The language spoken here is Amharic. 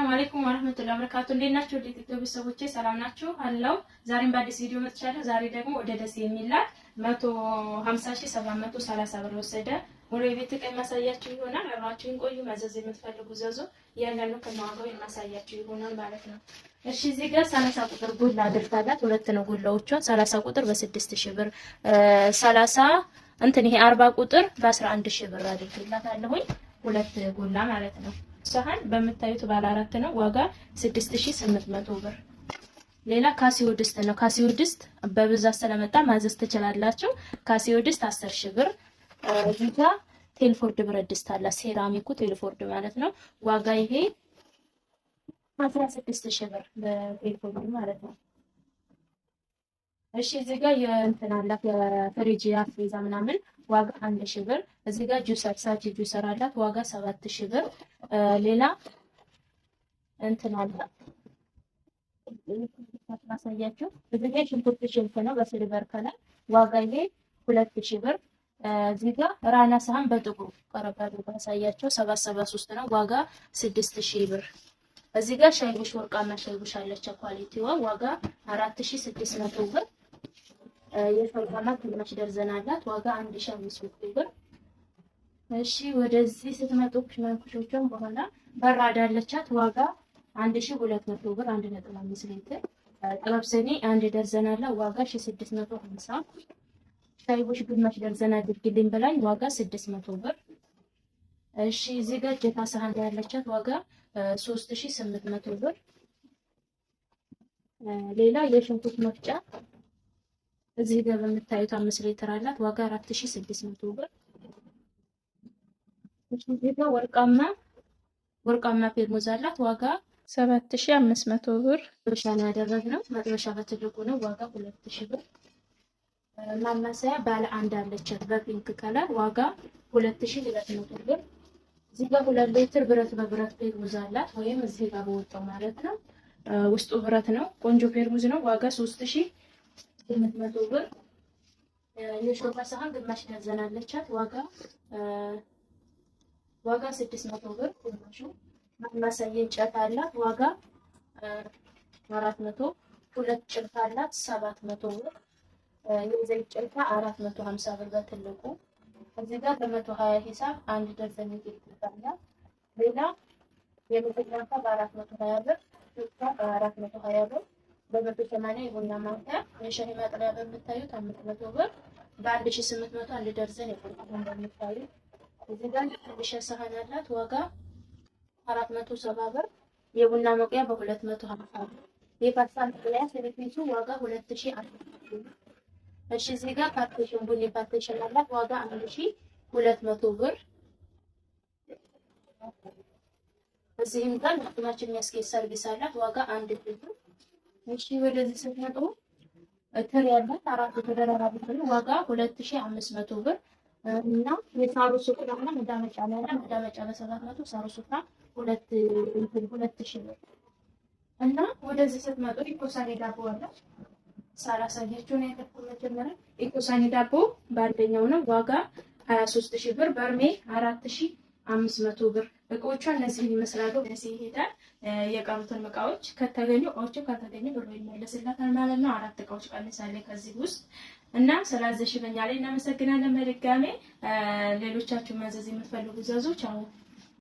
አለይኩም ወራህመቱላሂ ወበረካቱ። እንዴት ናችሁ? ወደ ቲክቶክ ሰዎች ሰላም ናችሁ? አለው ዛሬም በአዲስ ቪዲዮ መጥቻለሁ። ዛሬ ደግሞ ወደ ደሴ የሚላክ 150730 ብር ወሰደ ሙሉ የቤት ዕቃ ማሳያችሁ ይሆናል። አብራችሁን ቆዩ። ማዘዝ የምትፈልጉ ዘዙ። ያንዳንዱ ከማዋጋው የማሳያችሁ ይሆናል ማለት ነው። እሺ እዚህ ጋር 30 ቁጥር ጉላ አድርጋላት። ሁለት ነው ጉላዎቿ። 30 ቁጥር በ6000 ብር 30 እንትን ይሄ 40 ቁጥር በ11000 ብር አድርግላታለሁኝ። ሁለት ጉላ ማለት ነው። ሰሃን በምታዩት ባለ 4 ነው። ዋጋ 6800 ብር። ሌላ ካሲዮ ድስት ነው። ካሲዮ ድስት በብዛት ስለመጣ ማዘዝ ትችላላችሁ። ካሲዮ ድስት 10000 ብር። እዚህ ጋር ቴልፎርድ ብረት ድስት አለ። ሴራሚኩ ቴልፎርድ ማለት ነው። ዋጋ ይሄ 16000 ብር በቴልፎርድ ማለት ነው። እሺ እዚህ ጋር የእንትን አላት የፍሪጅ አፍሪዛ ምናምን ዋጋ 1000 ብር። እዚህ ጋር ጁሰር ሳቺ ጁሰር አላት ዋጋ 7000 ብር። ሌላ እንትን አላት ማሳያችሁ። እዚህ ጋር ሽንኩርት ሽልፍ ነው በሲልቨር ከለር ዋጋ ይሄ 2000 ብር። እዚህ ጋር ራና ሳህን በጥቁሩ ቀረባዱ ማሳያችሁ 773 ነው ዋጋ 6000 ብር። እዚህ ጋር ሻይቡሽ ወርቃማ ሻይቡሽ አለች ኳሊቲዋ ዋጋ 4600 ብር። የፈርቃማ ትንሽ ደርዘን አላት ዋጋ 1500 ብር። እሺ ወደዚህ ስትመጡ ሽማንኩሾቿን በኋላ በራዳ አለቻት ዋጋ 1200 ብር 1.5 ሊትር። ጥበብ ሰኒ አንድ ደርዘን አለ ዋጋ 1650። ሻይቦሽ ግማሽ ደርዘን አድርግልኝ በላይ ዋጋ 600 ብር። እሺ እዚህ ጋር ጀታ ሳህን ያለቻት ዋጋ 3800 ብር። ሌላ የሽንኩርት መፍጫ እዚህ ጋር በምታዩት 5 ሊትር አላት ዋጋ 4600 ብር። እዚህ ጋር ወርቃማ ፌርሙዝ አላት ዋጋ 7500 ብር። መጥበሻ ያደረግነው መጥበሻ በትልቁ ነው ዋጋ 2000 ብር። ማማሰያ ባለ አንድ አለቻት በፒንክ ከለር ዋጋ 2200 ብር። እዚህ ጋር 2 ሊትር ብረት በብረት ፌርሙዝ አላት ወይም እዚህ ጋር በወጣው ማለት ነው። ውስጡ ብረት ነው። ቆንጆ ፌርሙዝ ነው ዋጋ 3800 ብር። የሾርባ ሳህን ግማሽ ደርዘን አለቻት ዋጋ 600 ብር። ግማሹ ማማሰያ እንጨት አላት ዋጋ 400። ሁለት ጭልፋ አላት 700 ብር። የዘይት ጭልፋ 450 ብር በትልቁ። እዚህ ጋር በ120 ሂሳብ አንድ ደርዘን ይገኛል። ሌላ የምግብ ማንኪያ በ420 ብር፣ ሹካ በ420 ብር፣ በ180 የቡና ማንኪያ የሻይ ማጥለያ በምታዩት 500 ብር፣ በ1800 አንድ ደርዘን የቁርጥ እንደምታዩት። እዚህ ጋር ትንሽ ሳህን አላት ዋጋ 470 ብር። የቡና መቁያ በ250 ብር። የፓስታ መቁያ ሰርቪሱ ዋጋ 2000 ብር። እሺ እዚህ ጋር ፓርቲሽን ቡኒ ፓርቲሽን አላት ዋጋ 1200 ብር። እዚህም ጋር ለማችን የሚያስኬድ ሰርቪስ አላት ዋጋ 1000 ብር። እሺ ወደዚህ ስትመጡ ትሪ ያላት 4 ተደራራቢ ትሪ ዋጋ 2500 ብር እና የሳሩ ሱፍራና መዳመጫ ላይ መዳመጫ በ700 ሳሩ ሱፍራ 2000 ብር። እና ወደዚህ ስትመጡ ኢኮሳኒ ዳቦ አለ ሳላሳያችሁ ነው የከፈለው መጀመሪያ። ኢኮሳኒ ዳቦ በአንደኛው ነው ዋጋ 23000 ብር። በርሜ 4500 ብር። እቃዎቹ እነዚህን ይመስላሉ። እዚህ ይሄዳል። የቀሩትን እቃዎች ከተገኙ ካልተገኙ ብር ይመለስላታል ማለት ነው። 4 እቃዎች ቀንሳለች ከዚህ ውስጥ እና ስላዘሽበኛ ላይ እናመሰግናለን። በድጋሜ ሌሎቻችሁ ማዘዝ የምትፈልጉ ዘዞች አሁን